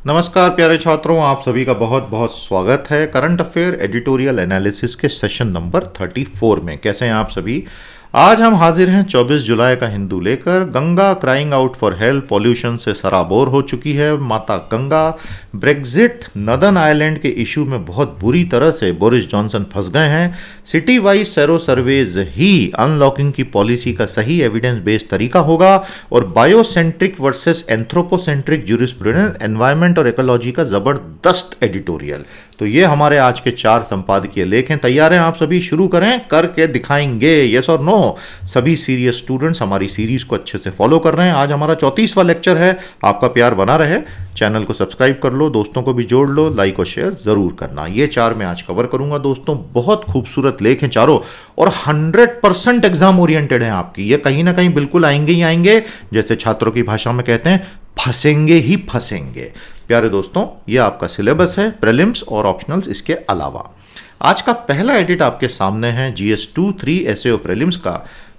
नमस्कार प्यारे छात्रों, आप सभी का बहुत बहुत स्वागत है करंट अफेयर एडिटोरियल एनालिसिस के सेशन नंबर 34 में। कैसे हैं आप सभी? आज हम हाजिर हैं 24 जुलाई का हिंदू लेकर। Ganga crying out for help, pollution से सराबोर हो चुकी है माता गंगा। ब्रेग्जिट, नदन आइलैंड के इशू में बहुत बुरी तरह से बोरिस जॉनसन फंस गए हैं। सिटी वाइज सेरो सर्वेज ही अनलॉकिंग की पॉलिसी का सही एविडेंस बेस्ड तरीका होगा। और biocentric versus anthropocentric jurisprudence, environment और इकोलॉजी का जबरदस्त एडिटोरियल। तो ये हमारे आज के 4 संपादकीय लेख हैं। तैयार हैं आप सभी? शुरू करें, करके दिखाएंगे, यस और नो। सभी सीरियस स्टूडेंट्स हमारी सीरीज को अच्छे से फॉलो कर रहे हैं। आज हमारा 34वां लेक्चर है। आपका प्यार बना रहे, चैनल को सब्सक्राइब कर लो, दोस्तों को भी जोड़ लो, लाइक और शेयर जरूर करना। ये 4 मैं आज कवर करूंगा दोस्तों। बहुत खूबसूरत लेख हैं चारों और 100% एग्जाम ओरिएंटेड हैं आपकी। ये कहीं ना कहीं बिल्कुल आएंगे ही आएंगे, जैसे छात्रों की भाषा में कहते हैं, फंसेंगे ही फंसेंगे। प्यारे दोस्तों, ये आपका सिलेबस है, प्रीलिम्स और ऑप्शनल्स इसके अलावा। आज का पहला एडिट आपके सामने है GS 2-3 एसएओ प्रीलिम्स का,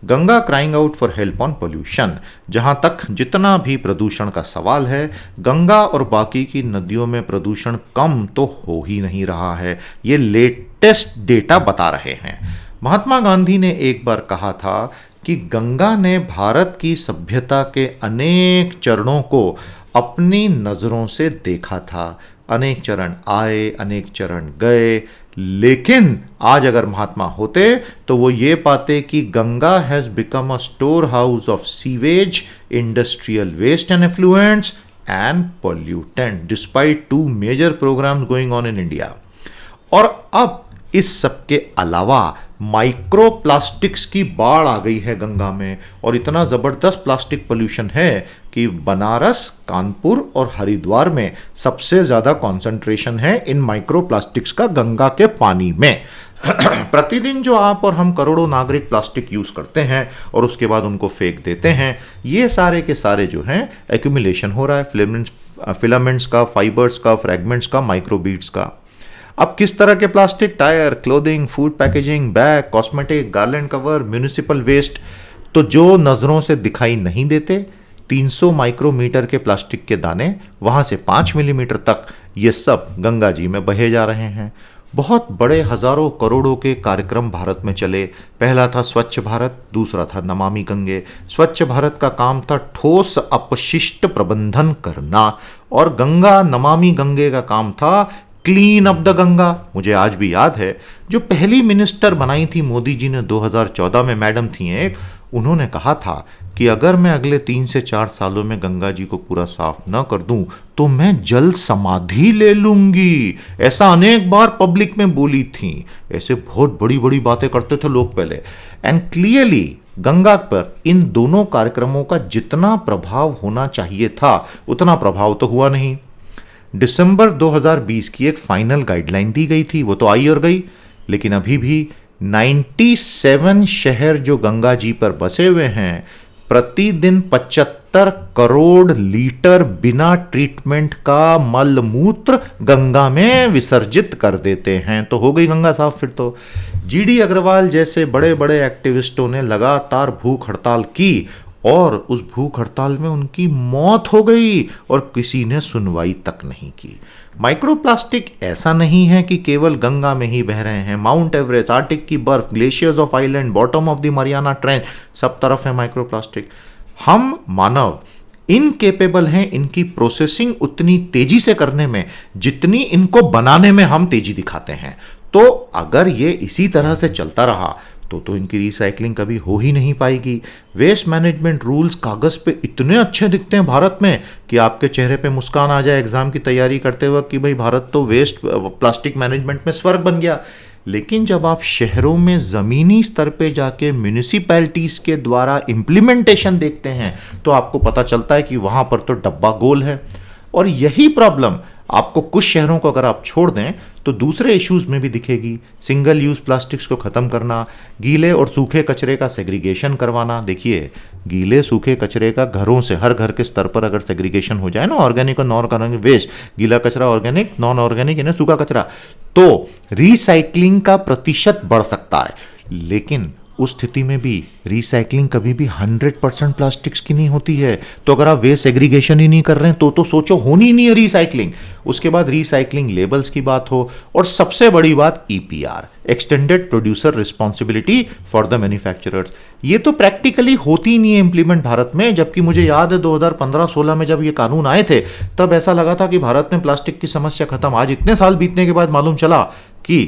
Ganga crying out for help on pollution. जहां तक जितना भी प्रदूषण का सवाल है, गंगा और बाकी की नदियों में प्रदूषण कम तो हो ही नहीं रहा है, ये लेटेस्ट डेटा बता रहे हैं। महात्मा गांधी ने एक बार कहा था कि गंगा ने भारत की सभ्यता के अनेक चरणों को अपनी नजरों से देखा था। अनेक चरण आए, अनेक चरण गए, लेकिन आज अगर महात्मा होते तो वो ये पाते कि Ganga has become a store house of sewage, industrial waste and effluents and pollutant, despite 2 major programs going on in India. और अब इस सब के अलावा माइक्रो प्लास्टिक्स की बाढ़ आ गई है गंगा में, और इतना जबरदस्त प्लास्टिक पोल्यूशन है कि बनारस, कानपुर और हरिद्वार में सबसे ज्यादा कंसंट्रेशन है इन माइक्रो प्लास्टिक्स का गंगा के पानी में। प्रतिदिन जो आप और हम करोड़ों नागरिक प्लास्टिक यूज करते हैं और उसके बाद उनको फेंक देते हैं, ये सारे के सारे जो हैं एक्यूमुलेशन हो रहा है, फिलामेंट्स का, फाइबर्स का, फ्रैगमेंट्स का, माइक्रोबीड्स का। अब किस तरह के plastic? Tyre, clothing, food packaging, bag, cosmetic, garland cover, municipal waste, तो जो नजरों से दिखाई नहीं देते, 300 माइक्रोमीटर के प्लास्टिक के दाने, वहां से 5 मिलीमीटर तक, ये सब गंगा जी में बहे जा रहे हैं। बहुत बड़े हजारों करोड़ों के कार्यक्रम भारत में चले। पहला था स्वच्छ भारत, दूसरा था नमामि गंगे। स्वच्छ भारत का काम था ठोस अपशिष्ट प्रबंधन करना, और गंगा नमामि गंगे का काम था क्लीन अप द गंगा। मुझे आज भी याद है, जो पहली मिनिस्टर बनाई थी मोदी जी ने 2014 में, मैडम थी एक, उन्होंने कहा था कि अगर मैं अगले 3 से 4 सालों में गंगा जी को पूरा साफ न कर दूं तो मैं जल समाधि ले लूंगी। ऐसा अनेक बार पब्लिक में बोली थी। ऐसे बहुत बड़ी बड़ी बातें करते थे लोग पहले। एंड क्लियरली गंगा पर इन दोनों कार्यक्रमों का जितना प्रभाव होना चाहिए था उतना प्रभाव तो हुआ नहीं। दिसंबर 2020 की एक फाइनल गाइडलाइन दी गई थी, वो तो आई और गई, लेकिन अभी भी 97 शहर जो गंगा जी पर बसे हुए हैं, प्रतिदिन 75 करोड़ लीटर बिना ट्रीटमेंट का मलमूत्र गंगा में विसर्जित कर देते हैं। तो हो गई गंगा साफ फिर तो। GD अग्रवाल जैसे बड़े बड़े एक्टिविस्टों ने लगातार भूख हड़ताल की और उस भूख हड़ताल में उनकी मौत हो गई और किसी ने सुनवाई तक नहीं की। माइक्रोप्लास्टिक ऐसा नहीं है कि केवल गंगा में ही बह रहे हैं। माउंट एवरेस्ट, आर्टिक की बर्फ, glaciers of island, bottom of the Mariana trench, सब तरफ है माइक्रोप्लास्टिक। हम मानव इनकेपेबल हैं इनकी प्रोसेसिंग उतनी तेजी से करने में जितनी इनको बनाने में हम तेजी दिखाते हैं। तो अगर ये इसी तरह से चलता रहा तो इनकी रिसाइकलिंग कभी हो ही नहीं पाएगी। वेस्ट मैनेजमेंट रूल्स कागज पे इतने अच्छे दिखते हैं भारत में कि आपके चेहरे पे मुस्कान आ जाए एग्जाम की तैयारी करते वक्त कि भाई भारत तो वेस्ट प्लास्टिक मैनेजमेंट में स्वर्ग बन गया। लेकिन जब आप शहरों में जमीनी स्तर पे जाके म्यूनिसिपैलिटीज के द्वारा इंप्लीमेंटेशन देखते हैं तो आपको पता चलता है कि वहां पर तो डब्बा गोल है। और यही प्रॉब्लम आपको कुछ शहरों को अगर आप छोड़ दें तो दूसरे इश्यूज में भी दिखेगी। सिंगल यूज प्लास्टिक्स को खत्म करना, गीले और सूखे कचरे का सेग्रीगेशन करवाना। देखिए, गीले सूखे कचरे का घरों से, हर घर के स्तर पर अगर सेग्रीगेशन हो जाए ना, ऑर्गेनिक और नॉन ऑर्गेनिक वेस्ट, गीला कचरा ऑर्गेनिक, नॉन ऑर्गेनिक यानी सूखा कचरा, तो रिसाइकलिंग का प्रतिशत बढ़ सकता है। लेकिन उस स्थिति में भी रिसाइकलिंग कभी भी 100% प्लास्टिक्स की नहीं होती है। तो अगर आप वेस्ट एग्रीगेशन ही नहीं कर रहे हैं तो सोचो होनी ही नहीं है रिसाइकलिंग। उसके बाद रिसाइकलिंग लेबल्स की बात हो, और सबसे बड़ी बात EPR, extended producer responsibility for the manufacturers, ये तो प्रैक्टिकली होती ही नहीं है इंप्लीमेंट भारत में। जबकि मुझे याद है 2015-16 में जब ये कानून आए थे तब ऐसा लगा था कि भारत में प्लास्टिक की समस्या खत्म। आज इतने साल बीतने के बाद मालूम चला कि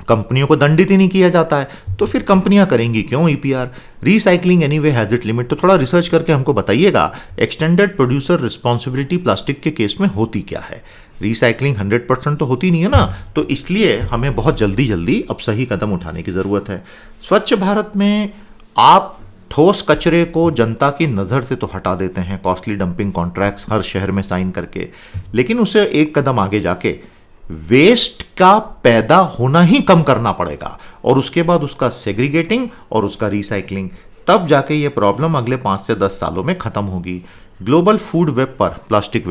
कंपनियों को दंडित ही नहीं किया जाता है, तो फिर कंपनियां करेंगी क्यों EPR. Recycling anyway has it limit. तो थोड़ा रिसर्च करके हमको बताइएगा एक्सटेंडेड प्रोड्यूसर रिस्पॉन्सिबिलिटी प्लास्टिक के केस में होती क्या है। रिसाइक्लिंग 100% तो होती नहीं है ना, तो इसलिए हमें बहुत जल्दी जल्दी अब सही कदम उठाने की जरूरत है। स्वच्छ भारत में आप ठोस कचरे को जनता की नज़र से तो हटा देते हैं, कॉस्टली डंपिंग कॉन्ट्रैक्ट्स हर शहर में साइन करके, लेकिन उसे एक कदम आगे जाके वेस्ट का पैदा होना ही कम करना पड़ेगा, और उसके बाद उसका सेग्रीगेटिंग और उसका रिसाइकलिंग, तब जाके ये प्रॉब्लम अगले 5 से 10 सालों में खत्म होगी। ग्लोबल फूड वेब पर प्लास्टिक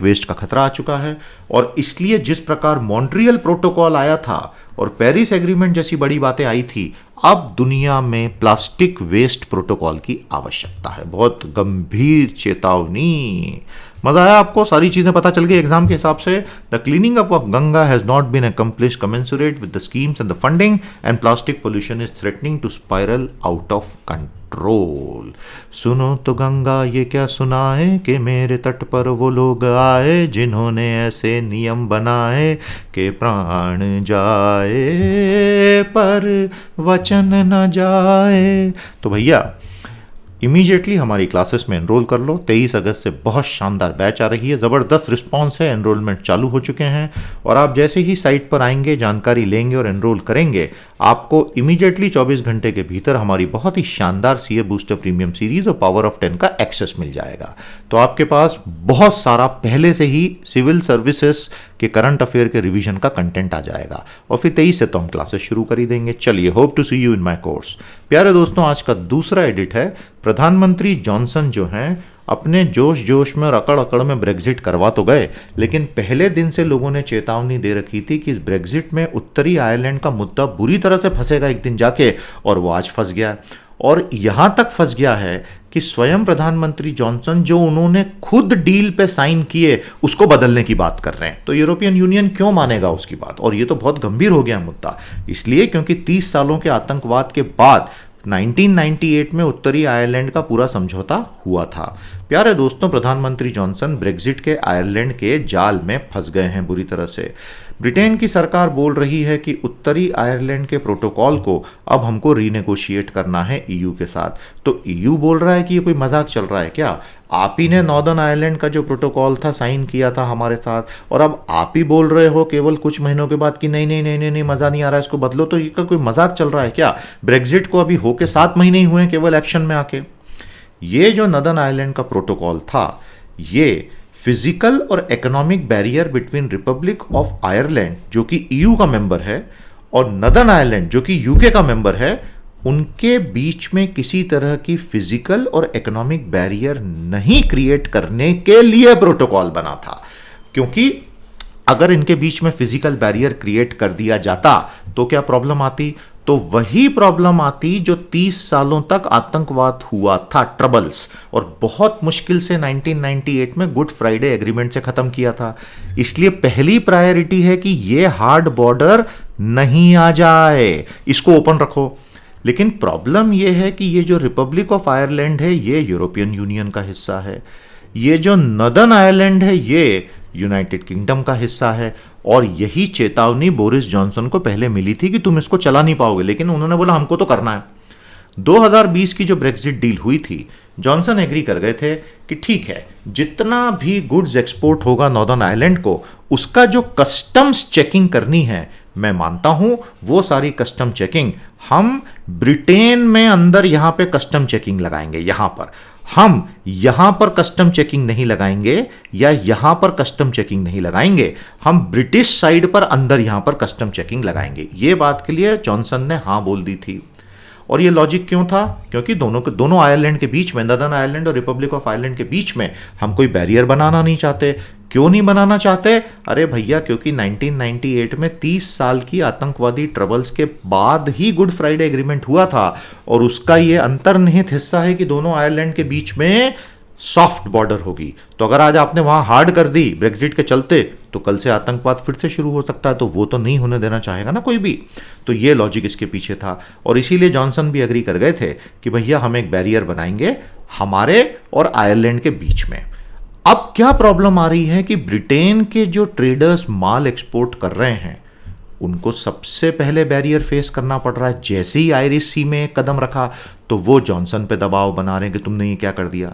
वेस्ट का खतरा आ चुका है, और इसलिए जिस प्रकार मॉन्ट्रियल प्रोटोकॉल आया था और पेरिस एग्रीमेंट जैसी बड़ी बातें आई थी, अब दुनिया में प्लास्टिक वेस्ट प्रोटोकॉल की आवश्यकता है। बहुत गंभीर चेतावनी। मजा आया आपको? सारी चीजें पता चल गई एग्जाम के हिसाब से। The cleaning up of Ganga has not been accomplished commensurate with the schemes and the funding, and plastic pollution is threatening to spiral out of control. सुनो तो गंगा ये क्या सुनाए कि मेरे तट पर वो लोग आए जिन्होंने ऐसे नियम बनाए कि प्राण जाए पर वचन न जाए। तो भैया इमीडिएटली हमारी क्लासेस में एनरोल कर लो। 23 अगस्त से बहुत शानदार बैच आ रही है, ज़बरदस्त रिस्पांस है, एनरोलमेंट चालू हो चुके हैं, और आप जैसे ही साइट पर आएंगे, जानकारी लेंगे और एनरोल करेंगे, आपको इमीडिएटली 24 घंटे के भीतर हमारी बहुत ही शानदार सीए बूस्टर प्रीमियम सीरीज और पावर ऑफ 10 का एक्सेस मिल जाएगा। तो आपके पास बहुत सारा पहले से ही सिविल सर्विसेज के करंट अफेयर के रिवीजन का कंटेंट आ जाएगा, और फिर 23 से तो हम क्लासेस शुरू कर ही देंगे। चलिए, hope to see you in my course. प्यारे दोस्तों, आज का दूसरा एडिट है। प्रधानमंत्री जॉनसन जो हैं अपने जोश जोश में और अकड़ अकड़ में ब्रेग्जिट करवा तो गए, लेकिन पहले दिन से लोगों ने चेतावनी दे रखी थी कि इस ब्रेग्जिट में उत्तरी आयरलैंड का मुद्दा बुरी तरह से फंसेगा एक दिन जाके, और वो आज फंस गया। और यहां तक फंस गया है कि स्वयं प्रधानमंत्री जॉनसन जो उन्होंने खुद डील पे साइन किए उसको बदलने की बात कर रहे हैं। तो यूरोपियन यूनियन क्यों मानेगा उसकी बात? और ये तो बहुत गंभीर हो गया मुद्दा, इसलिए क्योंकि 30 सालों के आतंकवाद के बाद 1998 में उत्तरी आयरलैंड का पूरा समझौता हुआ था। प्यारे दोस्तों, प्रधानमंत्री जॉनसन ब्रेग्जिट के आयरलैंड के जाल में फंस गए हैं बुरी तरह से। ब्रिटेन की सरकार बोल रही है कि उत्तरी आयरलैंड के प्रोटोकॉल को अब हमको रीनेगोशिएट करना है ईयू के साथ। तो ईयू बोल रहा है कि ये कोई मजाक चल रहा है क्या? आप ही ने नॉर्दर्न आयरलैंड का जो प्रोटोकॉल था साइन किया था हमारे साथ, और अब आप ही बोल रहे हो केवल कुछ महीनों के बाद कि नहीं नहीं नहीं नहीं, नहीं मजा नहीं आ रहा है, इसको बदलो। तो ये का कोई मजाक चल रहा है क्या? ब्रेग्जिट को अभी होके 7 महीने ही हुए हैं केवल एक्शन में आके। ये जो नॉर्दर्न आयरलैंड का प्रोटोकॉल था, ये फिजिकल और economic barrier between Republic of Ireland जो कि ईयू का मेंबर है और नॉर्दर्न आयरलैंड जो कि यूके का मेंबर है, उनके बीच में किसी तरह की फिजिकल और इकोनॉमिक बैरियर नहीं क्रिएट करने के लिए प्रोटोकॉल बना था। क्योंकि अगर इनके बीच में फिजिकल बैरियर क्रिएट कर दिया जाता तो क्या प्रॉब्लम आती? तो वही प्रॉब्लम आती जो 30 सालों तक आतंकवाद हुआ था, ट्रबल्स, और बहुत मुश्किल से 1998 में गुड फ्राइडे एग्रीमेंट से खत्म किया था। इसलिए पहली प्रायोरिटी है कि ये हार्ड बॉर्डर नहीं आ जाए, इसको ओपन रखो। लेकिन प्रॉब्लम यह है कि ये जो रिपब्लिक ऑफ आयरलैंड है ये यूरोपियन यूनियन का हिस्सा है, ये जो नॉर्दर्न आयरलैंड है ये यूनाइटेड किंगडम का हिस्सा है, और यही चेतावनी बोरिस जॉनसन को पहले मिली थी कि तुम इसको चला नहीं पाओगे, लेकिन उन्होंने बोला हमको तो करना है। 2020 की जो ब्रेक्जिट डील हुई थी, जॉनसन एग्री कर गए थे कि ठीक है, जितना भी गुड्स एक्सपोर्ट होगा नॉर्दर्न आयरलैंड को, उसका जो कस्टम्स चेकिंग करनी है, मैं मानता हूं वो सारी कस्टम चेकिंग हम ब्रिटेन में अंदर यहां पे कस्टम चेकिंग लगाएंगे। यहां पर हम यहां पर कस्टम चेकिंग नहीं लगाएंगे या यहां पर कस्टम चेकिंग नहीं लगाएंगे, हम ब्रिटिश साइड पर अंदर यहां पर कस्टम चेकिंग लगाएंगे। ये बात के लिए जॉनसन ने हां बोल दी थी। और ये लॉजिक क्यों था? क्योंकि दोनों आयरलैंड के बीच में, नॉर्दर्न आयरलैंड और रिपब्लिक ऑफ आयरलैंड के बीच में हम कोई बैरियर बनाना नहीं चाहते। क्यों नहीं बनाना चाहते? अरे भैया, क्योंकि 1998 में 30 साल की आतंकवादी ट्रबल्स के बाद ही गुड फ्राइडे एग्रीमेंट हुआ था, और उसका ये अंतर्निहित हिस्सा है कि दोनों आयरलैंड के बीच में सॉफ्ट बॉर्डर होगी। तो अगर आज आपने वहां हार्ड कर दी ब्रेग्जिट के चलते, तो कल से आतंकवाद फिर से शुरू हो सकता है, तो वो तो नहीं होने देना चाहेगा ना कोई भी। तो ये लॉजिक इसके पीछे था, और इसीलिए जॉनसन भी एग्री कर गए थे कि भैया हम एक बैरियर बनाएंगे हमारे और आयरलैंड के बीच में। अब क्या प्रॉब्लम आ रही है कि ब्रिटेन के जो ट्रेडर्स माल एक्सपोर्ट कर रहे हैं, उनको सबसे पहले बैरियर फेस करना पड़ रहा है। जैसे ही आयरिश सी में एक कदम रखा, तो वो जॉनसन पे दबाव बना रहे हैं कि तुमने ये क्या कर दिया।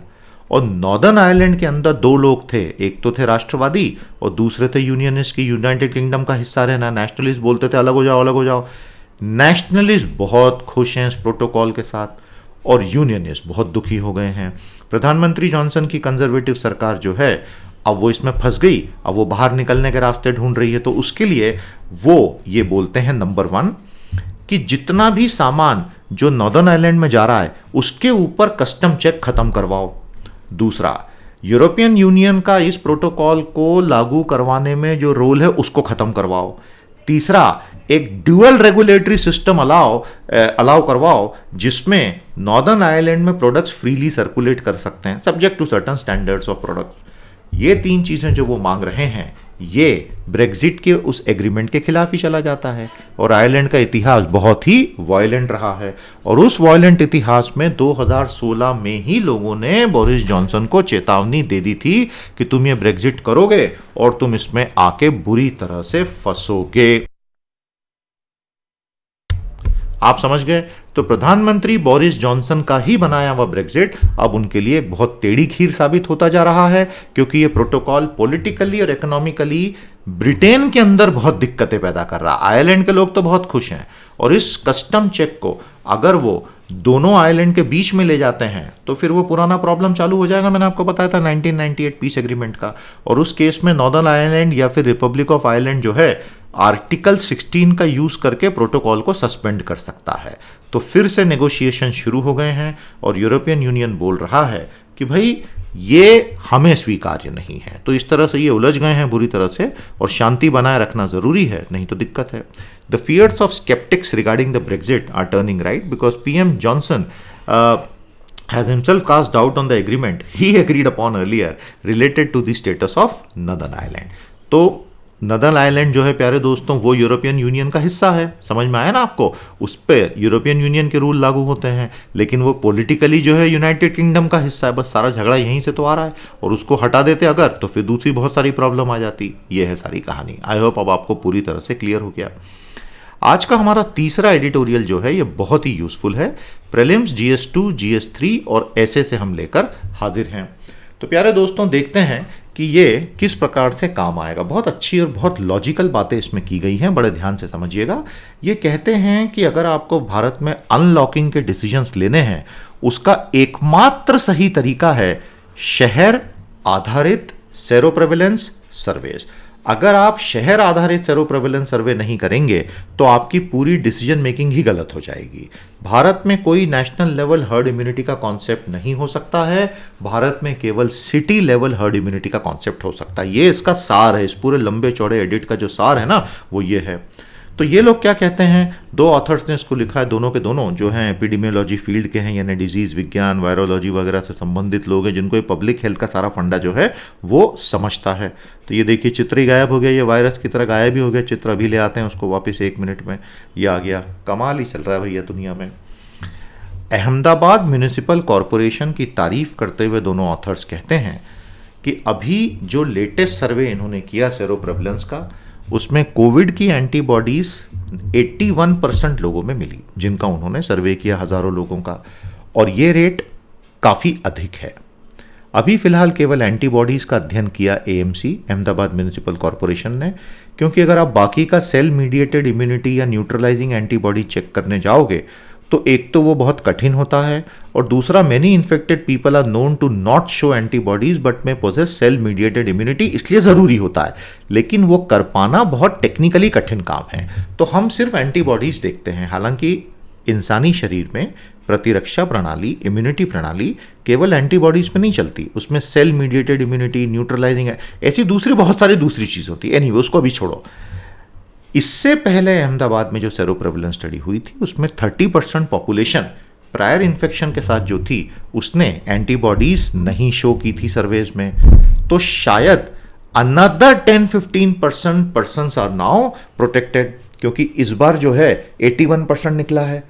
और नॉर्दर्न आयरलैंड के अंदर दो लोग थे, एक तो थे राष्ट्रवादी और दूसरे थे यूनियनिस्ट, की यूनाइटेड किंगडम का हिस्सा रहना। नेशनलिस्ट बोलते थे अलग हो जाओ, अलग हो जाओ। नेशनलिस्ट बहुत खुश हैं इस प्रोटोकॉल के साथ, और यूनियनिस्ट बहुत दुखी हो गए हैं। प्रधानमंत्री जॉनसन की कंजर्वेटिव सरकार जो है, अब वो इसमें फंस गई, अब वो बाहर निकलने के रास्ते ढूंढ रही है। तो उसके लिए वो ये बोलते हैं, नंबर 1, कि जितना भी सामान जो नॉर्दर्न आयरलैंड में जा रहा है उसके ऊपर कस्टम चेक खत्म करवाओ। दूसरा, यूरोपियन यूनियन का इस प्रोटोकॉल को लागू करवाने में जो रोल है उसको खत्म करवाओ। तीसरा, एक ड्यूअल रेगुलेटरी सिस्टम अलाउ करवाओ, जिसमें नॉर्दर्न आयरलैंड में प्रोडक्ट्स फ्रीली सर्कुलेट कर सकते हैं subject to certain standards of products. ये 3 चीजें जो वो मांग रहे हैं, ये ब्रेग्जिट के उस एग्रीमेंट के खिलाफ ही चला जाता है। और आयरलैंड का इतिहास बहुत ही वायलेंट रहा है, और उस वायलेंट इतिहास में 2016 में ही लोगों ने बोरिस जॉनसन को चेतावनी दे दी थी कि तुम ये ब्रेग्जिट करोगे और तुम इसमें आके बुरी तरह से फंसोगे। आप समझ गए? तो प्रधानमंत्री बोरिस जॉनसन का ही बनाया हुआ ब्रेग्जिट अब उनके लिए बहुत टेढ़ी खीर साबित होता जा रहा है, क्योंकि ये प्रोटोकॉल पॉलिटिकली और इकोनॉमिकली ब्रिटेन के अंदर बहुत दिक्कतें पैदा कर रहा है। आयरलैंड के लोग तो बहुत खुश हैं, और इस कस्टम चेक को अगर वो दोनों आयरलैंड के बीच में ले जाते हैं तो फिर वो पुराना प्रॉब्लम चालू हो जाएगा। मैंने आपको बताया था 1998 पीस एग्रीमेंट का, और उस केस में नॉर्दर्न आयरलैंड या फिर रिपब्लिक ऑफ आयरलैंड जो है, आर्टिकल 16 का यूज करके प्रोटोकॉल को सस्पेंड कर सकता है। तो फिर से नेगोशिएशन शुरू हो गए हैं, और यूरोपियन यूनियन बोल रहा है कि भाई ये हमें स्वीकार्य नहीं है। तो इस तरह से ये उलझ गए हैं बुरी तरह से, और शांति बनाए रखना जरूरी है, नहीं तो दिक्कत है। The fears of sceptics regarding the Brexit are turning right, because PM Johnson has himself cast doubt on the agreement he agreed upon earlier related to the status of Northern Ireland। तो northern Ireland जो है प्यारे दोस्तों, वो European union का हिस्सा है। समझ में आया ना आपको? उस पर यूरोपियन यूनियन के रूल लागू होते हैं, लेकिन वो पॉलिटिकली जो है यूनाइटेड किंगडम का हिस्सा है। बस सारा झगड़ा यहीं से तो आ रहा है, और उसको हटा देते अगर, तो फिर दूसरी बहुत सारी प्रॉब्लम आ जाती। ये है सारी कहानी। आई होप अब आपको पूरी तरह से क्लियर हो गया। आज का हमारा तीसरा एडिटोरियल जो है, ये बहुत ही यूजफुल है। प्रीलिम्स, GS2, GS3 और ऐसे से हम लेकर हाजिर हैं। तो प्यारे दोस्तों, देखते हैं कि ये किस प्रकार से काम आएगा। बहुत अच्छी और बहुत लॉजिकल बातें इसमें की गई हैं, बड़े ध्यान से समझिएगा। ये कहते हैं कि अगर आपको भारत में अनलॉकिंग के डिसीजंस लेने हैं, उसका एकमात्र सही तरीका है शहर आधारित सेरो प्रेवलेंस सर्वेज। अगर आप शहर आधारित सेरो प्रेवलेंस सर्वे नहीं करेंगे तो आपकी पूरी डिसीजन मेकिंग ही गलत हो जाएगी। भारत में कोई नेशनल लेवल हर्ड इम्यूनिटी का कॉन्सेप्ट नहीं हो सकता है। भारत में केवल सिटी लेवल हर्ड इम्यूनिटी का कॉन्सेप्ट हो सकता है। ये इसका सार है, इस पूरे लंबे चौड़े एडिट का जो सार है ना, वो ये है। तो ये लोग क्या कहते हैं, 2 ऑथर्स ने इसको लिखा है, दोनों के दोनों जो हैं एपिडेमियोलॉजी फील्ड के हैं, यानी डिजीज विज्ञान, वायरोलॉजी वगैरह से संबंधित लोग हैं, जिनको ये पब्लिक हेल्थ का सारा फंडा जो है वो समझता है। तो ये देखिए, चित्र ही गायब हो गया, ये वायरस की तरह गायब ही हो गया। चित्र अभी ले आते हैं उसको वापस 1 मिनट में, ये आ गया। कमाल ही चल रहा है भैया दुनिया में। अहमदाबाद म्यूनिसिपल कॉरपोरेशन की तारीफ करते हुए दोनों ऑथर्स कहते हैं कि अभी जो लेटेस्ट सर्वे इन्होंने किया सेरो प्रेवलेंस का, उसमें कोविड की एंटीबॉडीज 81% लोगों में मिली, जिनका उन्होंने सर्वे किया, हजारों लोगों का, और ये रेट काफ़ी अधिक है। अभी फिलहाल केवल एंटीबॉडीज़ का अध्ययन किया AMC, अहमदाबाद म्यूनिसिपल कॉरपोरेशन ने, क्योंकि अगर आप बाकी का सेल मीडिएटेड इम्यूनिटी या न्यूट्रलाइजिंग एंटीबॉडी चेक करने जाओगे तो एक तो वो बहुत कठिन होता है, और दूसरा many infected people are known to not show antibodies but may possess cell mediated immunity, इसलिए ज़रूरी होता है, लेकिन वो कर पाना बहुत टेक्निकली कठिन काम है। तो हम सिर्फ एंटीबॉडीज देखते हैं। हालांकि इंसानी शरीर में प्रतिरक्षा प्रणाली, इम्यूनिटी प्रणाली केवल एंटीबॉडीज पे नहीं चलती, उसमें सेल मीडिएटेड इम्यूनिटी, न्यूट्रलाइजिंग है, ऐसी दूसरी बहुत सारी दूसरी चीज़ होती है। एनीवे उसको अभी छोड़ो। इससे पहले अहमदाबाद में जो सेरो प्रेवलेंस स्टडी हुई थी उसमें 30% पॉपुलेशन प्रायर इन्फेक्शन के साथ जो थी उसने एंटीबॉडीज नहीं शो की थी सर्वेज में। तो शायद another 10-15% persons are now protected, क्योंकि इस बार जो है 81% निकला है।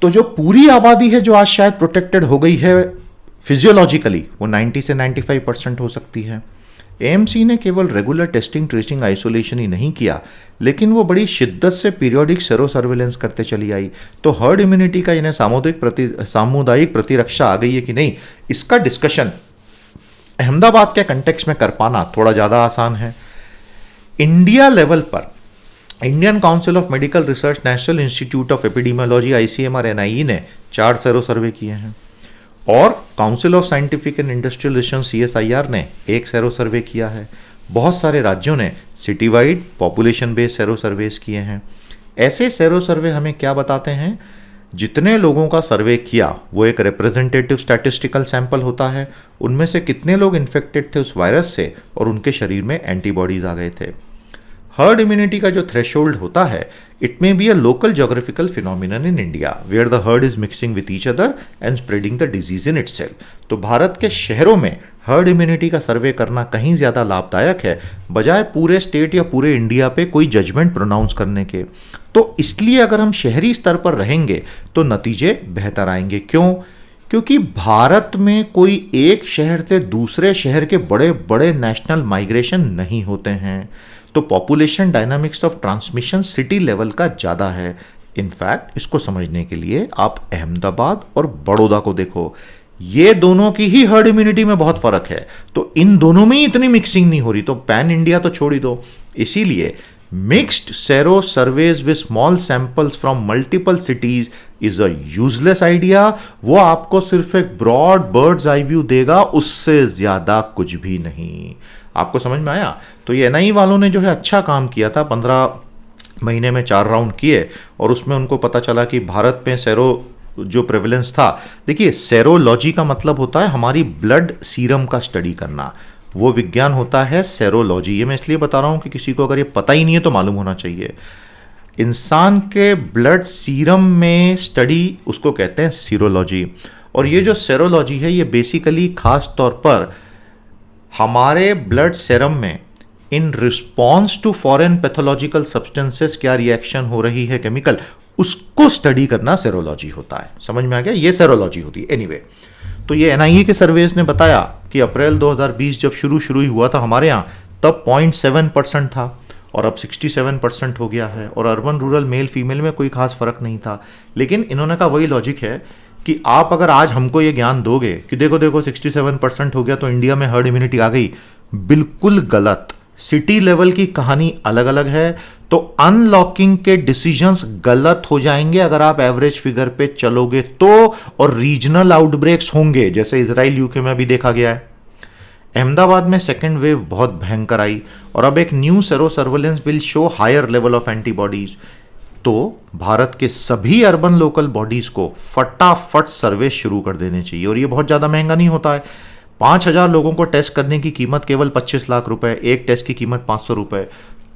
तो जो पूरी आबादी है जो आज शायद प्रोटेक्टेड हो गई है फिजियोलॉजिकली, वो 90 से 95% हो सकती है। एएमसी ने केवल रेगुलर टेस्टिंग, ट्रेसिंग, आइसोलेशन ही नहीं किया, लेकिन वो बड़ी शिद्दत से पीरियोडिक सेरो सर्वेलेंस करते चली आई। तो हर्ड इम्यूनिटी का इन्हें सामुदायिक प्रतिरक्षा आ गई है कि नहीं, इसका डिस्कशन अहमदाबाद के कंटेक्स्ट में कर पाना थोड़ा ज़्यादा आसान है। इंडिया लेवल पर Indian Council of Medical Research, National Institute of Epidemiology, ICMR, NIE ने 4 सेरो सर्वे किए हैं और council of scientific and industrial research CSIR ने 1 सेरो सर्वे किया है। बहुत सारे राज्यों ने city wide population based sero surveys किए हैं। ऐसे सेरो सर्वे हमें क्या बताते हैं? जितने लोगों का सर्वे किया वो एक रिप्रेजेंटेटिव स्टैटिस्टिकल सैंपल होता है, उनमें से कितने लोग इन्फेक्टेड थे उस वायरस से और उनके शरीर में एंटीबॉडीज आ गए थे। हर्ड इम्यूनिटी का जो थ्रेशोल्ड होता है, it may be a local geographical phenomenon in India where the herd is mixing with each other and spreading the disease in itself. तो भारत के शहरों में हर्ड इम्यूनिटी का सर्वे करना कहीं ज़्यादा लाभदायक है बजाय पूरे स्टेट या पूरे इंडिया पे कोई जजमेंट प्रोनाउंस करने के। तो इसलिए अगर हम शहरी स्तर पर रहेंगे तो नतीजे बेहतर आएंगे। क्यों? क्योंकि भारत में कोई एक शहर से दूसरे शहर के बड़े बड़े नेशनल माइग्रेशन नहीं होते हैं, तो population dynamics of transmission city level का ज़्यादा है। इनफैक्ट इसको समझने के लिए आप अहमदाबाद और बड़ौदा को देखो, ये दोनों की ही हर्ड इम्यूनिटी में बहुत फर्क है, तो इन दोनों में ही इतनी मिक्सिंग नहीं हो रही, तो पैन इंडिया तो छोड़ ही दो। इसीलिए mixed sero surveys with small samples from multiple cities is a useless idea. वो आपको सिर्फ एक ब्रॉड बर्ड्स आई व्यू देगा, उससे ज्यादा कुछ भी नहीं। आपको समझ में आया? तो ये एनआई वालों ने जो है अच्छा काम किया था, 15 महीने में 4 राउंड किए और उसमें उनको पता चला कि भारत में सेरो जो प्रेवलेंस था, देखिए सेरोलॉजी का मतलब होता है हमारी ब्लड सीरम का स्टडी करना, वो विज्ञान होता है सेरोलॉजी। ये मैं इसलिए बता रहा हूं कि किसी को अगर ये पता ही नहीं है तो मालूम होना चाहिए। इंसान के ब्लड सीरम में स्टडी उसको कहते हैं सीरोलॉजी। और ये जो सेरोलॉजी है ये बेसिकली खास तौर पर हमारे ब्लड सेरम में in response to foreign pathological substances क्या रिएक्शन हो रही है केमिकल, उसको स्टडी करना सेरोलॉजी होता है। समझ में आ गया? ये सेरोलॉजी होती है। एनीवे, तो ये एनआईए के सर्वेज ने बताया कि अप्रैल 2020 जब शुरू ही हुआ था हमारे यहाँ, तब 0.7% था और अब 67% हो गया है, और अर्बन रूरल मेल फीमेल में कोई खास फर्क नहीं था। लेकिन इन्होंने कहा वही लॉजिक है कि आप अगर आज हमको ये ज्ञान दोगे कि देखो 67% हो गया तो इंडिया में हर्ड इम्यूनिटी आ गई, बिल्कुल गलत। सिटी लेवल की कहानी अलग अलग है, तो अनलॉकिंग के डिसीजंस गलत हो जाएंगे अगर आप एवरेज फिगर पे चलोगे तो, और रीजनल आउटब्रेक्स होंगे जैसे इजराइल यूके में भी देखा गया है। अहमदाबाद में सेकेंड वेव बहुत भयंकर आई और अब एक new sero surveillance will show higher level of antibodies. तो भारत के सभी अर्बन लोकल बॉडीज को फटाफट सर्वे शुरू कर देने चाहिए, और ये बहुत ज़्यादा महंगा नहीं होता है। 5,000 लोगों को टेस्ट करने की कीमत केवल 25 लाख रुपए, एक टेस्ट की कीमत 500 रुपए।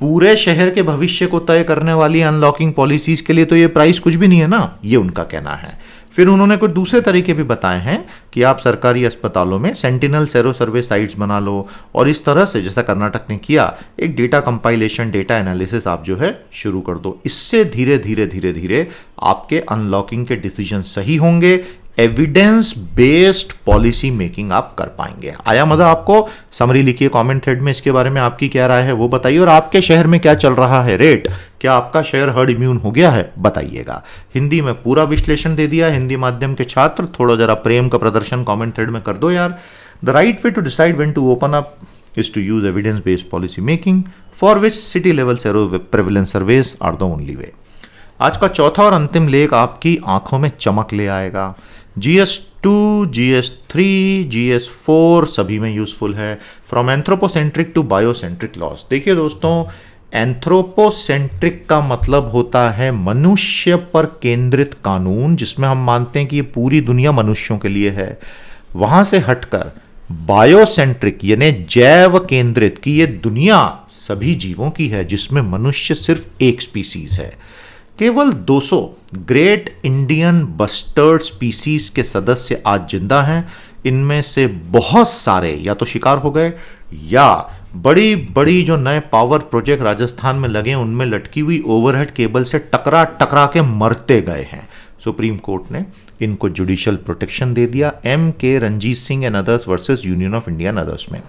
पूरे शहर के भविष्य को तय करने वाली अनलॉकिंग पॉलिसीज के लिए तो ये प्राइस कुछ भी नहीं है ना, ये उनका कहना है। फिर उन्होंने कुछ दूसरे तरीके भी बताए हैं कि आप सरकारी अस्पतालों में सेंटिनल सेरो सर्वे साइट्स बना लो, और इस तरह से जैसा कर्नाटक ने किया एक डेटा कंपाइलेशन, डेटा एनालिसिस आप जो है शुरू कर दो। इससे धीरे धीरे आपके अनलॉकिंग के डिसीजन सही होंगे, एविडेंस बेस्ड पॉलिसी मेकिंग आप कर पाएंगे। आया मजा आपको? समरी लिखिए कमेंट थ्रेड में, इसके बारे में आपकी क्या राय है वो बताइए, और आपके शहर में क्या चल रहा है रेट, क्या आपका शहर हर्ड इम्यून हो गया है बताइएगा। हिंदी में पूरा विश्लेषण दे दिया। हिंदी माध्यम के छात्र थोड़ा जरा प्रेम का प्रदर्शन कमेंट थ्रेड में कर दो यार। The right way to decide when to open up is to use evidence based policy making for which city level sero prevalence surveys are the only way. आज का चौथा और अंतिम लेख आपकी आंखों में चमक ले आएगा। GS2, GS3, GS4 सभी में यूजफुल है। From anthropocentric to biocentric laws. देखिए दोस्तों, एंथ्रोपोसेंट्रिक का मतलब होता है मनुष्य पर केंद्रित कानून, जिसमें हम मानते हैं कि ये पूरी दुनिया मनुष्यों के लिए है। वहां से हटकर बायोसेंट्रिक यानी जैव केंद्रित, कि ये दुनिया सभी जीवों की है, जिसमें मनुष्य सिर्फ एक स्पीसीज है। केवल 200 ग्रेट इंडियन बस्टर्ड स्पीसीज के सदस्य आज जिंदा हैं। इनमें से बहुत सारे या तो शिकार हो गए या बड़ी बड़ी जो नए पावर प्रोजेक्ट राजस्थान में लगे उनमें लटकी हुई ओवरहेड केबल से टकरा टकरा के मरते गए हैं। सुप्रीम कोर्ट ने इनको जुडिशियल प्रोटेक्शन दे दिया। M.K. Ranjit Singh and others versus Union of India and others में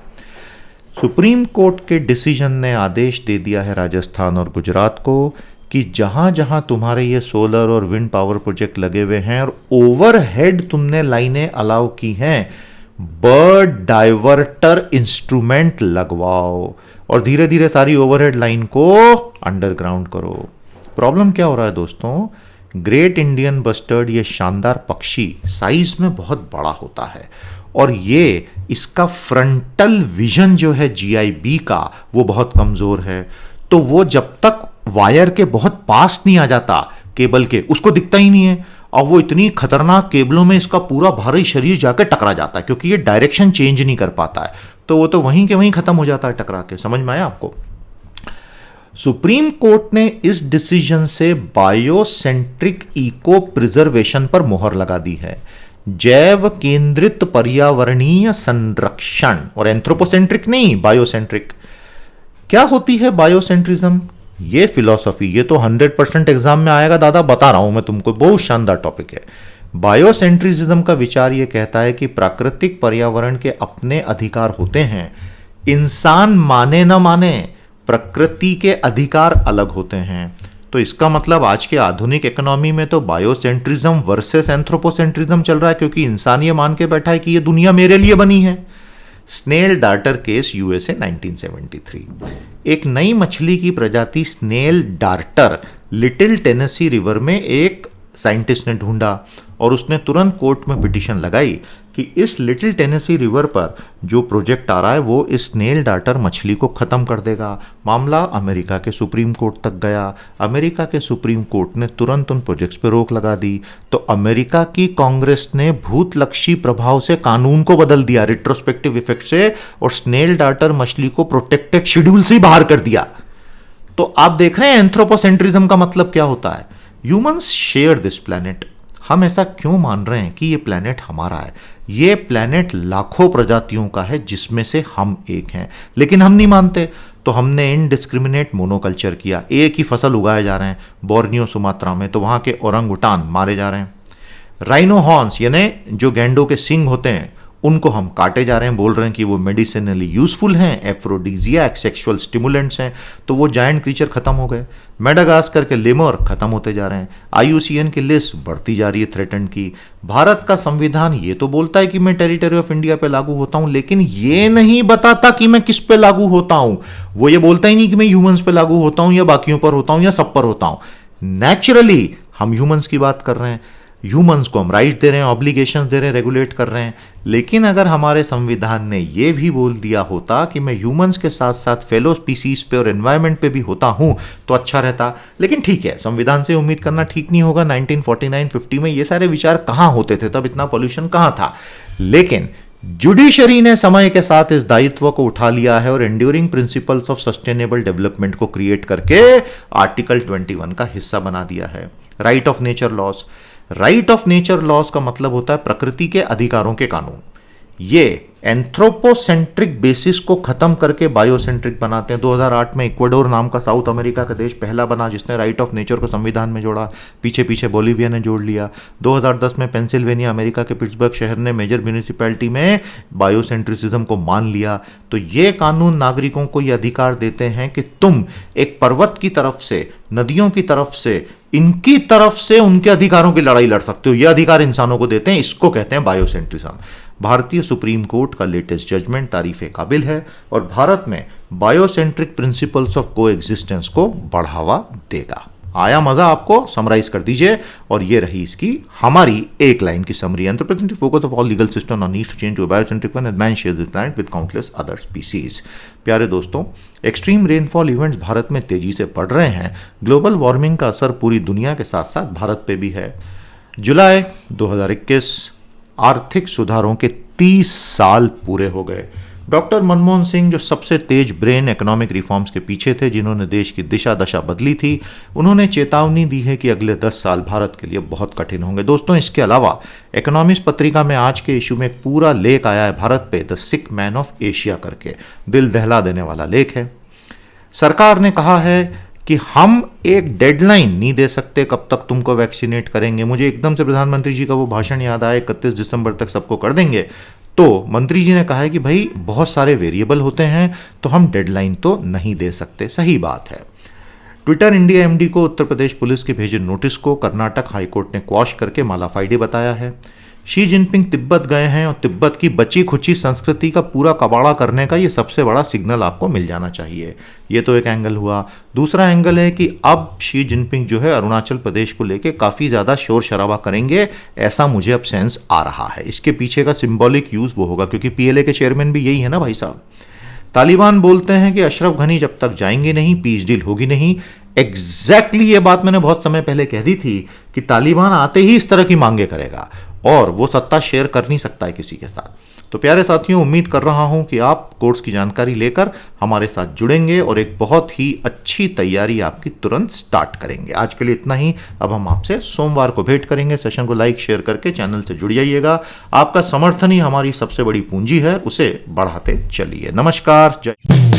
सुप्रीम कोर्ट के डिसीजन ने आदेश दे दिया है राजस्थान और गुजरात को कि जहां जहां तुम्हारे ये सोलर और विंड पावर प्रोजेक्ट लगे हुए हैं और ओवरहेड तुमने लाइनें अलाउ की हैं, बर्ड डाइवर्टर इंस्ट्रूमेंट लगवाओ और धीरे धीरे सारी ओवरहेड लाइन को अंडरग्राउंड करो। प्रॉब्लम क्या हो रहा है दोस्तों, ग्रेट इंडियन बस्टर्ड ये शानदार पक्षी साइज में बहुत बड़ा होता है और ये इसका फ्रंटल विजन जो है GIB का वो बहुत कमजोर है। तो वो जब तक वायर के बहुत पास नहीं आ जाता केबल के, उसको दिखता ही नहीं है। और वो इतनी खतरनाक केबलों में इसका पूरा भारी शरीर जाकर टकरा जाता है, क्योंकि ये डायरेक्शन चेंज नहीं कर पाता है, तो वो तो वहीं के वहीं खत्म हो जाता है टकरा के। समझ में आया आपको? सुप्रीम कोर्ट ने इस डिसीजन से बायोसेंट्रिक इको प्रिजर्वेशन पर मोहर लगा दी है। जैव केंद्रित पर्यावरणीय संरक्षण, और एंथ्रोपोसेंट्रिक नहीं, बायोसेंट्रिक। क्या होती है बायोसेंट्रिज्म? ये फिलॉसफी, ये तो 100% एग्जाम में आएगा दादा, बता रहा हूं मैं तुमको, बहुत शानदार टॉपिक है। बायोसेंट्रिज्म का विचार ये कहता है कि प्राकृतिक पर्यावरण के अपने अधिकार होते हैं, इंसान माने न माने प्रकृति के अधिकार अलग होते हैं। तो इसका मतलब आज के आधुनिक इकोनॉमी में तो बायोसेंट्रिज्म वर्सेस एंथ्रोपोसेंट्रिज्म चल रहा है, क्योंकि इंसान ये मान के बैठा है कि ये दुनिया मेरे लिए बनी है। Snail darter case USA 1973। एक नई मछली की प्रजाति snail darter Little Tennessee River में एक साइंटिस्ट ने ढूंढा और उसने तुरंत कोर्ट में पिटीशन लगाई कि इस लिटिल टेनेसी रिवर पर जो प्रोजेक्ट आ रहा है वो इस स्नेल डार्टर मछली को ख़त्म कर देगा। मामला अमेरिका के सुप्रीम कोर्ट तक गया। अमेरिका के सुप्रीम कोर्ट ने तुरंत उन प्रोजेक्ट्स पर रोक लगा दी। तो अमेरिका की कांग्रेस ने भूतलक्षी प्रभाव से कानून को बदल दिया, रिट्रोस्पेक्टिव इफेक्ट से, और स्नेल डार्टर मछली को प्रोटेक्टेड शेड्यूल से बाहर कर दिया। तो आप देख रहे हैं एंथ्रोपोसेंट्रिज्म का मतलब क्या होता है। Humans share this planet. हम ऐसा क्यों मान रहे हैं कि ये प्लैनेट हमारा है? ये प्लैनेट लाखों प्रजातियों का है जिसमें से हम एक हैं, लेकिन हम नहीं मानते। तो हमने इनडिस्क्रिमिनेट मोनोकल्चर किया, एक ही फसल उगाए जा रहे हैं। बोर्नियो सुमात्रा में तो वहां के ओरंगुटान मारे जा रहे हैं। राइनो हॉर्न्स यानी जो गैंडों के सिंग होते हैं उनको हम काटे जा रहे हैं, बोल रहे हैं कि वो मेडिसिनली यूजफुल हैं, एफ्रोडीजियाक सेक्सुअल स्टिमुलेंट्स हैं। तो वो जायंट क्रीचर खत्म हो गए। मेडागास्कर के लेमर खत्म होते जा रहे हैं। IUCN की लिस्ट बढ़ती जा रही है थ्रेटन की। भारत का संविधान ये तो बोलता है कि मैं टेरिटरी ऑफ इंडिया पे लागू होता हूं, लेकिन ये नहीं बताता कि मैं किस पे लागू होता हूं। वो ये बोलता ही नहीं कि मैं ह्यूमंस पे लागू होता हूं या बाकियों पर होता हूं या सब पर होता हूं। नेचुरली हम ह्यूमंस की बात कर रहे हैं, ह्यूमंस को हम राइट दे रहे हैं, ऑब्लिगेशंस दे रहे हैं, रेगुलेट कर रहे हैं। लेकिन अगर हमारे संविधान ने यह भी बोल दिया होता कि मैं ह्यूमंस के साथ साथ फेलो स्पीसीज पे और एनवायरनमेंट पे भी होता हूं तो अच्छा रहता। लेकिन ठीक है, संविधान से उम्मीद करना ठीक नहीं होगा। 1949-50 में ये सारे विचार कहां होते थे, तब इतना पॉल्यूशन कहां था। लेकिन जुडिशरी ने समय के साथ इस दायित्व को उठा लिया है और enduring principles of sustainable development को क्रिएट करके आर्टिकल 21 का हिस्सा बना दिया है। Right of nature laws. Right of nature laws का मतलब होता है प्रकृति के अधिकारों के कानून। ये एंथ्रोपोसेंट्रिक बेसिस को खत्म करके बायोसेंट्रिक बनाते हैं। 2008 में इक्वाडोर नाम का साउथ अमेरिका का देश पहला बना जिसने राइट ऑफ नेचर को संविधान में जोड़ा। पीछे पीछे बोलीविया ने जोड़ लिया। 2010 में पेंसिल्वेनिया अमेरिका के पिट्सबर्ग शहर ने मेजर म्यूनिसिपैलिटी में बायोसेंट्रिसिज्म को मान लिया। तो ये कानून नागरिकों को ये अधिकार देते हैं कि तुम एक पर्वत की तरफ से, नदियों की तरफ से, इनकी तरफ से उनके अधिकारों की लड़ाई लड़ सकते हो। यह अधिकार इंसानों को देते हैं, इसको कहते हैं बायोसेंट्रिज्म। भारतीय सुप्रीम कोर्ट का लेटेस्ट जजमेंट तारीफे काबिल है और भारत में बायोसेंट्रिक प्रिंसिपल्स ऑफ कोएग्जिस्टेंस को बढ़ावा देगा। आया मजा आपको? समराइज कर दीजिए। और ये रही इसकी हमारी एक लाइन की summary. Anthropocentric focus of all legal system on needs to change to biocentric one and man shares this planet with countless other species. प्यारे दोस्तों, एक्सट्रीम रेनफॉल इवेंट्स भारत में तेजी से बढ़ रहे हैं। ग्लोबल वार्मिंग का असर पूरी दुनिया के साथ साथ भारत पे भी है। जुलाई 2021 आर्थिक सुधारों के 30 साल पूरे हो गए। डॉक्टर मनमोहन सिंह, जो सबसे तेज ब्रेन इकोनॉमिक रिफॉर्म्स के पीछे थे, जिन्होंने देश की दिशा दशा बदली थी, उन्होंने चेतावनी दी है कि अगले 10 साल भारत के लिए बहुत कठिन होंगे। दोस्तों, इसके अलावा इकोनॉमिस्ट पत्रिका में आज के इशू में एक पूरा लेख आया है भारत पे, the sick man of Asia करके। दिल दहला देने वाला लेख है। सरकार ने कहा है कि हम एक डेडलाइन नहीं दे सकते कब तक तुमको वैक्सीनेट करेंगे। मुझे एकदम से प्रधानमंत्री जी का वो भाषण याद आया, 31 दिसंबर तक सबको कर देंगे। तो मंत्री जी ने कहा है कि भाई बहुत सारे वेरिएबल होते हैं, तो हम डेडलाइन तो नहीं दे सकते। सही बात है। ट्विटर इंडिया एमडी को उत्तर प्रदेश पुलिस के भेजे नोटिस को कर्नाटक हाईकोर्ट ने क्वॉश करके मालाफाइडे बताया है। शी जिनपिंग तिब्बत गए हैं और तिब्बत की बची खुची संस्कृति का पूरा कबाड़ा करने का ये सबसे बड़ा सिग्नल आपको मिल जाना चाहिए। ये तो एक एंगल हुआ। दूसरा एंगल है कि अब शी जिनपिंग जो है अरुणाचल प्रदेश को लेके काफ़ी ज़्यादा शोर शराबा करेंगे, ऐसा मुझे अब सेंस आ रहा है। इसके पीछे का सिंबॉलिक यूज़ वो होगा, क्योंकि पीएलए के चेयरमैन भी यही है ना भाई साहब। तालिबान बोलते हैं कि अशरफ घनी जब तक जाएंगे नहीं, पीस डील होगी नहीं। एग्जैक्टली ये बात मैंने बहुत समय पहले कह दी थी कि तालिबान आते ही इस तरह की मांगे करेगा और वो सत्ता शेयर कर नहीं सकता है किसी के साथ। तो प्यारे साथियों, उम्मीद कर रहा हूं कि आप कोर्ट्स की जानकारी लेकर हमारे साथ जुड़ेंगे और एक बहुत ही अच्छी तैयारी आपकी तुरंत स्टार्ट करेंगे। आज के लिए इतना ही। अब हम आपसे सोमवार को भेंट करेंगे। सेशन को लाइक शेयर करके चैनल से जुड़ जाइएगा। आपका समर्थन ही हमारी सबसे बड़ी पूंजी है, उसे बढ़ाते चलिए। नमस्कार, जय।